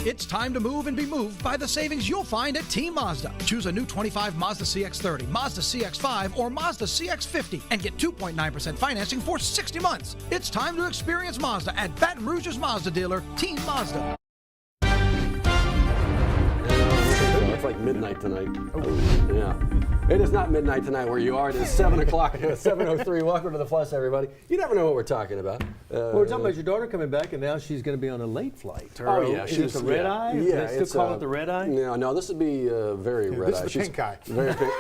It's time to move and be moved by the savings you'll find at Team Mazda. Choose a new 25 Mazda CX-30, Mazda CX-5, or Mazda CX-50 and get 2.9% financing for 60 months. It's time to experience Mazda at Baton Rouge's Mazda dealer, Team Mazda. It's like midnight tonight. Oh, yeah. It is not midnight tonight where you are. It is 7 o'clock, 7:03. Welcome to the Plus, everybody. You never know what we're talking about. Well, we're talking about your daughter coming back, and now she's going to be on a late flight. Oh, yeah. Is it the red eye? Yeah. They still call it the red eye? No, this would be very red eye. This is the pink eye. Very pink.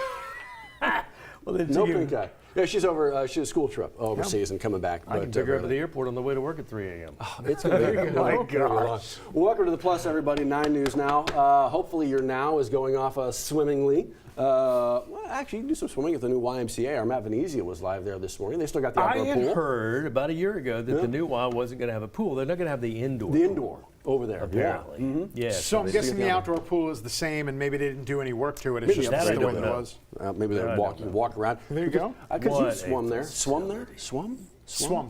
Well, then No pink eye. Yeah, she's over. She has a school trip overseas and coming back. I can take her up to the airport on the way to work at 3 a.m. It's going to be my gosh. Welcome to the Plus, everybody. 9 News Now. Hopefully your now is going off swimmingly. Well, actually, you can do some swimming at the new YMCA. Our Matt Venezia was live there this morning. They still got the outdoor pool. I had heard about a year ago that the new Y wasn't going to have a pool. They're not going to have the indoor. The indoor over there. Apparently. Yeah. Mm-hmm. Yeah, So I'm guessing the outdoor pool is the same, and maybe they didn't do any work to it. It's Maybe just that's the way what it was. Maybe they walk around. There you go. Because you swum there. Swam there? Swam? Swam.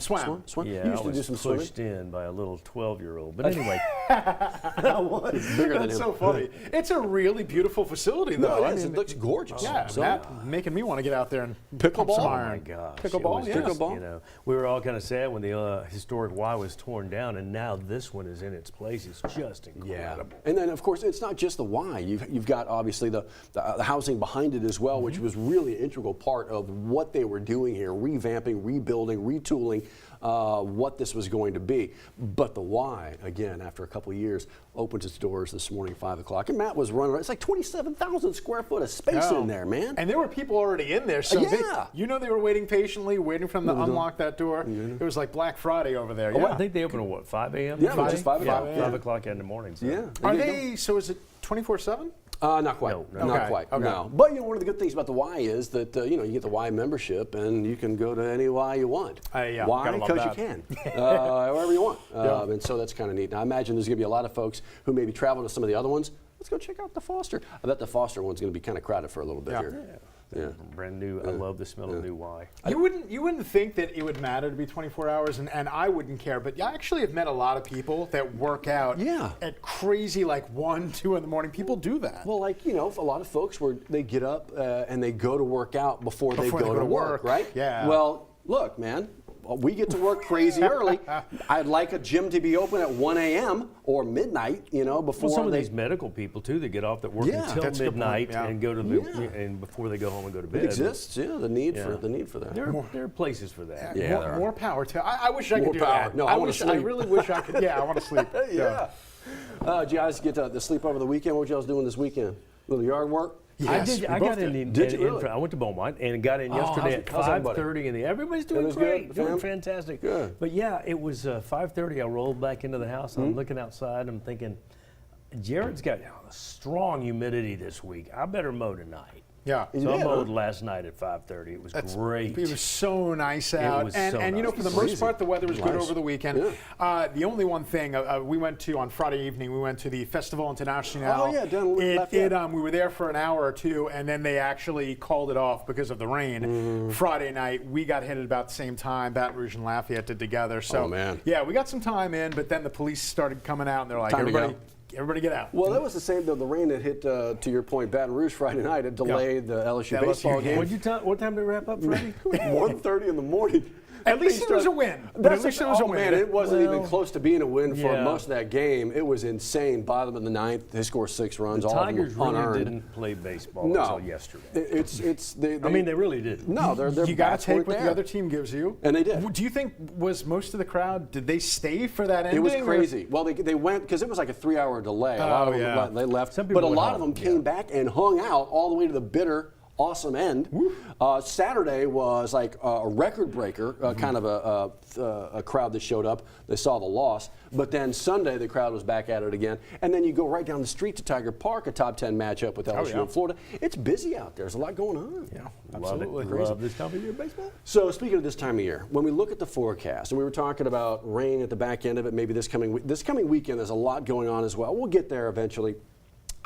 You Yeah, used to do some swimming. pushed in by a little 12-year-old. But anyway. That's so funny. It's a really beautiful facility, though. No, it is. It looks gorgeous. Yeah, So, Matt making me want to get out there and Pickleball? pump some Oh, iron. Oh my gosh. Pickleball, It was yes. just, Pickleball? You know, we were all kind of sad when the historic Y was torn down, and now this one is in its place. It's just incredible. And then, of course, it's not just the Y. You've got, obviously, the housing behind it as well, which was really an integral part of what they were doing here, revamping, rebuilding, retooling what this was going to be. But the Y, again, after a couple of years, opens its doors this morning, 5 o'clock. And Matt was running around. It's like 27,000 square foot of space in there, man. And there were people already in there. So Yeah. they were waiting patiently, waiting for them to unlock that door. It was like Black Friday over there. Oh, Yeah. I think they open at what, 5 a.m.? Yeah, just 5 o'clock. Yeah, 5 o'clock in the morning. So. Yeah. Are they, so is it 24/7? Not quite. No. Not Okay, quite. okay. No. But one of the good things about the Y is that you get the Y membership and you can go to any Y you want. Yeah, Why? gotta love Because you that. can, however you want. And so that's kind of neat. Now I imagine there's going to be a lot of folks who maybe travel to some of the other ones. Let's go check out the Foster. I bet the Foster one's going to be kind of crowded for a little bit here. Yeah. Brand new. I love the smell of new Y. You wouldn't think that it would matter to be 24 hours, and I wouldn't care. But I actually have met a lot of people that work out at crazy, like 1, 2 in the morning. People do that. Well, like, a lot of folks they get up and they go to work out before they go to work, right? Yeah. Well, look, man, we get to work crazy early. I'd like a gym to be open at 1 a.m. or midnight, before Well, some of these medical people too that get off that work until that's a good point, midnight yeah. and go to the and before they go home and go to bed. It exists, the need for that. There are places for that. Yeah, more power to. I wish I could do power. that. No, I wanna sleep. I really wish I could. Yeah, I want to sleep. Yeah. Did you guys get to sleep over the weekend? What y'all doing this weekend? Little yard work? Yes, I got in. Did you really? I went to Beaumont and got in yesterday at how's everybody? 5:30, and everybody's doing Everybody's great, good, doing fam? fantastic. Good. But yeah, it was 5:30. I rolled back into the house. And I'm looking outside. I'm thinking, Jared's got strong humidity this week. I better mow tonight. Yeah. So I mowed last night at 5:30. It was great. It was so nice out. was and so and nice. for the most part, the weather was good over the weekend. Yeah. The only one thing, we went to on Friday evening, we went to the Festival International. Oh, yeah, down Lafayette. We were there for an hour or two, and then they actually called it off because of the rain. Friday night, we got hit at about the same time. Baton Rouge and Lafayette did together. So, man. Yeah, we got some time in, but then the police started coming out, and they're like, Time to go. everybody get out. Well, that was the same, though. The rain that hit, to your point, Baton Rouge Friday night, it delayed the LSU baseball game. What time did it wrap up, Freddie? 1:30 in the morning. At least it was a win. At least it was a win. Man, it wasn't even close to being a win for yeah. most of that game. It was insane. Bottom of the ninth, they scored 6 runs. The all Tigers of them unearned. really didn't play baseball until yesterday. They really did. No, they're You got bats to take weren't what there. the other team gives you. And they did. Do you think was most of the crowd, did they stay for that ending? It was or- crazy. Well, they went because it was like a 3-hour delay. A lot of them they left, Some people but a went lot of home, them came back and hung out all the way to the bitter, awesome end. Saturday was like a record breaker, kind of a crowd that showed up. They saw the loss, but then Sunday the crowd was back at it again. And then you go right down the street to Tiger Park, a top 10 matchup with LSU and Florida. It's busy out there. There's a lot going on. Yeah, Love absolutely. it. Love this time of year baseball. So speaking of this time of year, when we look at the forecast, and we were talking about rain at the back end of it, maybe this coming weekend, there's a lot going on as well. We'll get there eventually.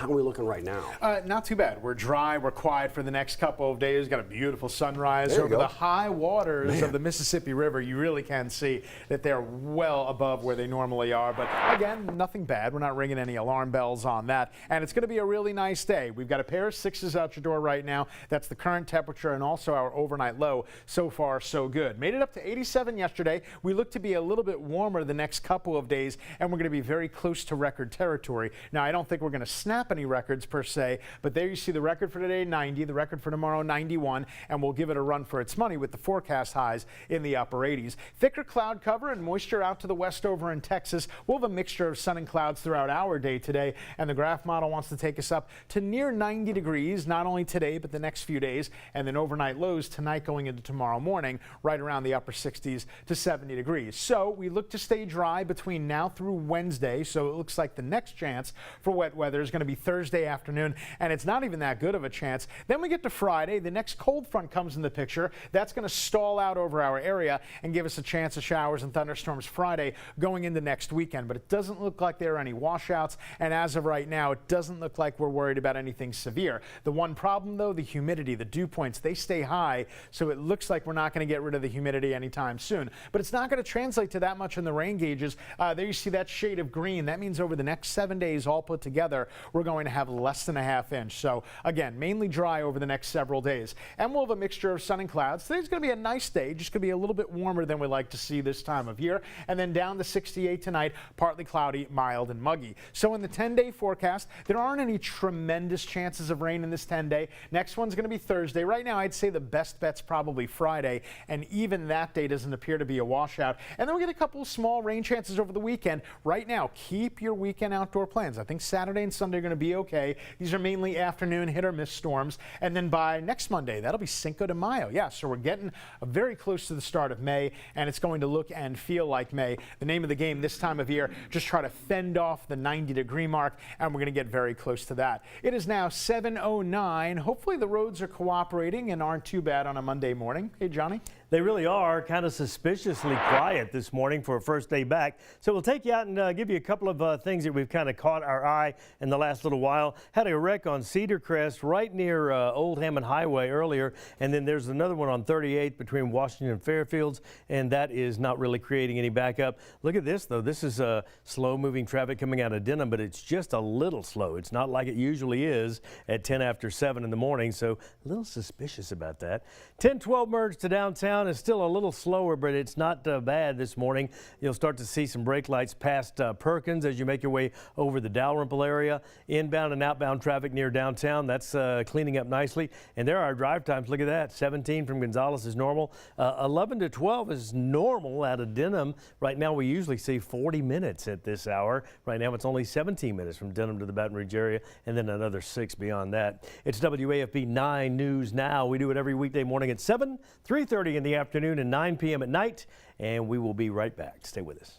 How are we looking right now? Not too bad. We're dry. We're quiet for the next couple of days. Got a beautiful sunrise over the high waters of the Mississippi River. You really can see that they're well above where they normally are. But again, nothing bad. We're not ringing any alarm bells on that. And it's going to be a really nice day. We've got a pair of 6s out your door right now. That's the current temperature and also our overnight low. So far, so good. Made it up to 87 yesterday. We look to be a little bit warmer the next couple of days, and we're going to be very close to record territory. Now, I don't think we're going to snap any records per se, but there you see the record for today, 90, the record for tomorrow, 91, and we'll give it a run for its money with the forecast highs in the upper 80s. Thicker cloud cover and moisture out to the west over in Texas. We'll have a mixture of sun and clouds throughout our day today, and the graph model wants to take us up to near 90 degrees, not only today, but the next few days, and then overnight lows tonight going into tomorrow morning, right around the upper 60s to 70 degrees. So we look to stay dry between now through Wednesday, so it looks like the next chance for wet weather is going to be Thursday afternoon, and it's not even that good of a chance. Then we get to Friday. The next cold front comes in the picture. That's going to stall out over our area and give us a chance of showers and thunderstorms Friday going into next weekend. But it doesn't look like there are any washouts, and as of right now, it doesn't look like we're worried about anything severe. The one problem, though, the humidity, the dew points, they stay high, so it looks like we're not going to get rid of the humidity anytime soon. But it's not going to translate to that much in the rain gauges. There you see that shade of green. That means over the next 7 days, all put together, we're going to have less than a ½ inch. So again, mainly dry over the next several days. And we'll have a mixture of sun and clouds. Today's going to be a nice day, just going to be a little bit warmer than we like to see this time of year. And then down to 68 tonight, partly cloudy, mild and muggy. So in the 10-day forecast, there aren't any tremendous chances of rain in this 10-day. Next one's going to be Thursday. Right now, I'd say the best bet's probably Friday, and even that day doesn't appear to be a washout. And then we get a couple of small rain chances over the weekend. Right now, keep your weekend outdoor plans. I think Saturday and Sunday are going to be okay. These are mainly afternoon hit or miss storms. And then by next Monday, that'll be Cinco de Mayo. Yeah, so we're getting very close to the start of May, and it's going to look and feel like May. The name of the game this time of year, just try to fend off the 90-degree mark, and we're going to get very close to that. It is now 7:09. Hopefully the roads are cooperating and aren't too bad on a Monday morning. Hey, Johnny? They really are kind of suspiciously quiet this morning for a first day back. So we'll take you out and give you a couple of things that we've kind of caught our eye in the last little while. Had a wreck on Cedar Crest right near Old Hammond Highway earlier, and then there's another one on 38 between Washington and Fairfields, and that is not really creating any backup. Look at this, though. This is slow moving traffic coming out of Denham, but it's just a little slow. It's not like it usually is at 10 after 7 in the morning, so a little suspicious about that. 10-12 merge to downtown is still a little slower, but it's not bad this morning. You'll start to see some brake lights past Perkins as you make your way over the Dalrymple area. Inbound and outbound traffic near downtown, that's cleaning up nicely. And there are drive times. Look at that. 17 from Gonzales is normal. 11 to 12 is normal out of Denham. Right now we usually see 40 minutes at this hour. Right now it's only 17 minutes from Denham to the Baton Rouge area, and then another 6 beyond that. It's WAFB 9 News Now. We do it every weekday morning at 7, 3:30 in the afternoon, and 9 p.m. at night, and we will be right back. Stay with us.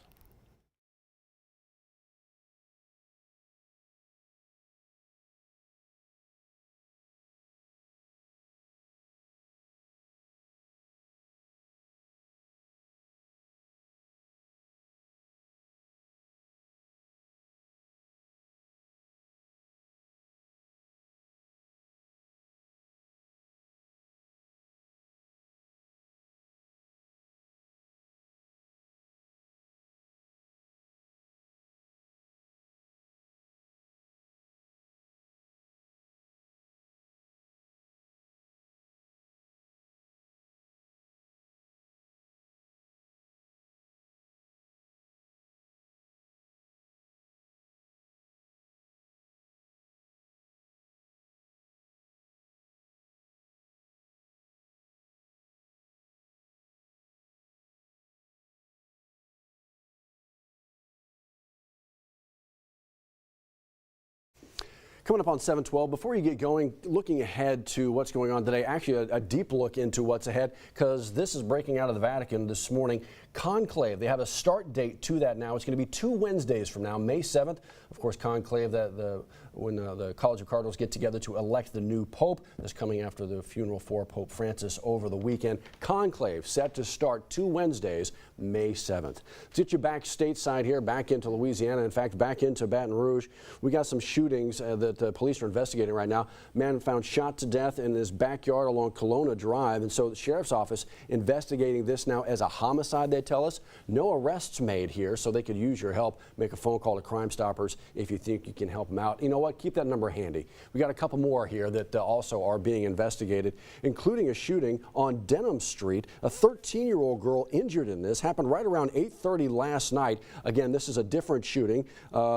Coming up on 7:12, before you get going, looking ahead to what's going on today, actually a deep look into what's ahead, because this is breaking out of the Vatican this morning. Conclave, they have a start date to that now. It's going to be 2 Wednesdays from now, May 7th. Of course, Conclave, the when the College of Cardinals get together to elect the new Pope. This coming after the funeral for Pope Francis over the weekend. Conclave set to start 2 Wednesdays, May 7th. Let's get you back stateside here, back into Louisiana. In fact, back into Baton Rouge. We got some shootings that the police are investigating right now. Man found shot to death in his backyard along Kelowna Drive, and so the sheriff's office investigating this now as a homicide, they tell us. No arrests made here, so they could use your help. Make a phone call to Crime Stoppers if you think you can help them out. You know what? Keep that number handy. We got a couple more here that also are being investigated, including a shooting on Denham Street. A 13-year-old girl injured in this. Happened right around 8:30 last night. Again, this is a different shooting.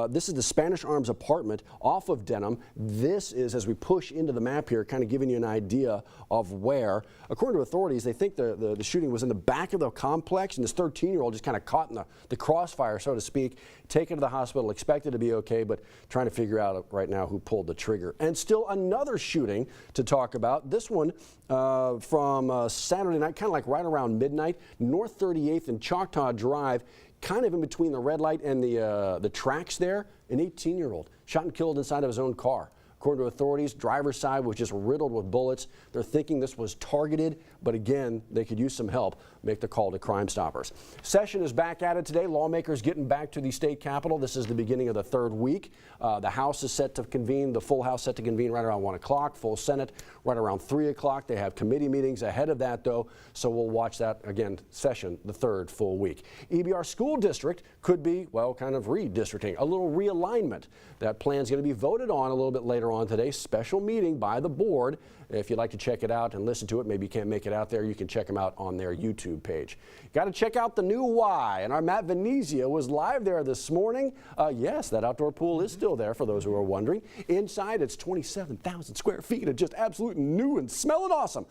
This is the Spanish Arms apartment off of Denham. This is, as we push into the map here, kind of giving you an idea of where. According to authorities, they think the shooting was in the back of the complex, and this 13-year-old just kind of caught in the crossfire, so to speak. Taken to the hospital, expected to be okay, but trying to figure out right now who pulled the trigger. And still another shooting to talk about. This one from Saturday night, kind of like right around midnight, North 38th and Choctaw Drive, kind of in between the red light and the tracks there. An 18-year-old shot and killed inside of his own car. According to authorities, driver's side was just riddled with bullets. They're thinking this was targeted, but again, they could use some help. Make the call to Crime Stoppers. Session is back at it today. Lawmakers getting back to the state capitol. This is the beginning of the third week. The House is set to convene, the full House set to convene right around 1 o'clock, full Senate right around 3 o'clock. They have committee meetings ahead of that, though, so we'll watch that, again, session the third full week. EBR School District could be, well, kind of redistricting, a little realignment. That plan is going to be voted on a little bit later on today. Special meeting by the board. If you'd like to check it out and listen to it, maybe you can't make it out there, you can check them out on their YouTube page. Got to check out the new Y, and our Matt Venezia was live there this morning. Yes, that outdoor pool is still there for those who are wondering. Inside, it's 27,000 square feet of just absolute new and smelling awesome.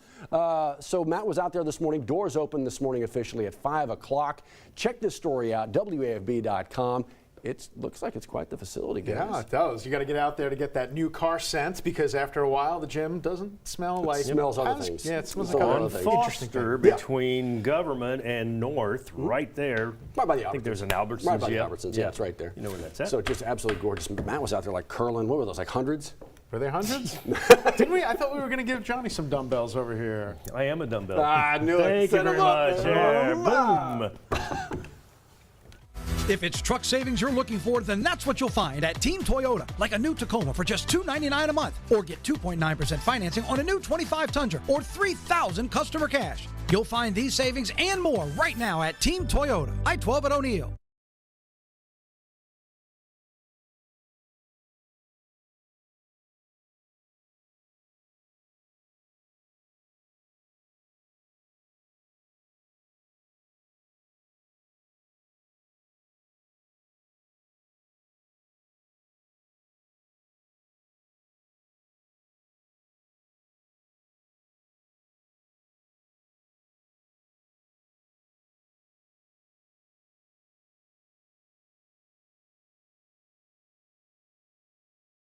So Matt was out there this morning. Doors open this morning officially at 5 o'clock. Check this story out, WAFB.com. It looks like it's quite the facility, guys. Yeah, it does. You got to get out there to get that new car scent, because after a while the gym doesn't smell like it smells other things. Yeah, it smells like like other things. Foster between Government and North, right there. Right by the Albertsons. I think there's an Albertsons. Right by the Albertsons. Yeah, it's right there. You know where that's at. So just absolutely gorgeous. Matt was out there like curling. What were those, like hundreds? Were they hundreds? Didn't we? I thought we were going to give Johnny some dumbbells over here. I am a dumbbell. I knew it. Thank you very much. Yeah, boom. If it's truck savings you're looking for, then that's what you'll find at Team Toyota. Like a new Tacoma for just $299 a month. Or get 2.9% financing on a new 25 Tundra or $3,000 customer cash. You'll find these savings and more right now at Team Toyota. I-12 at O'Neill.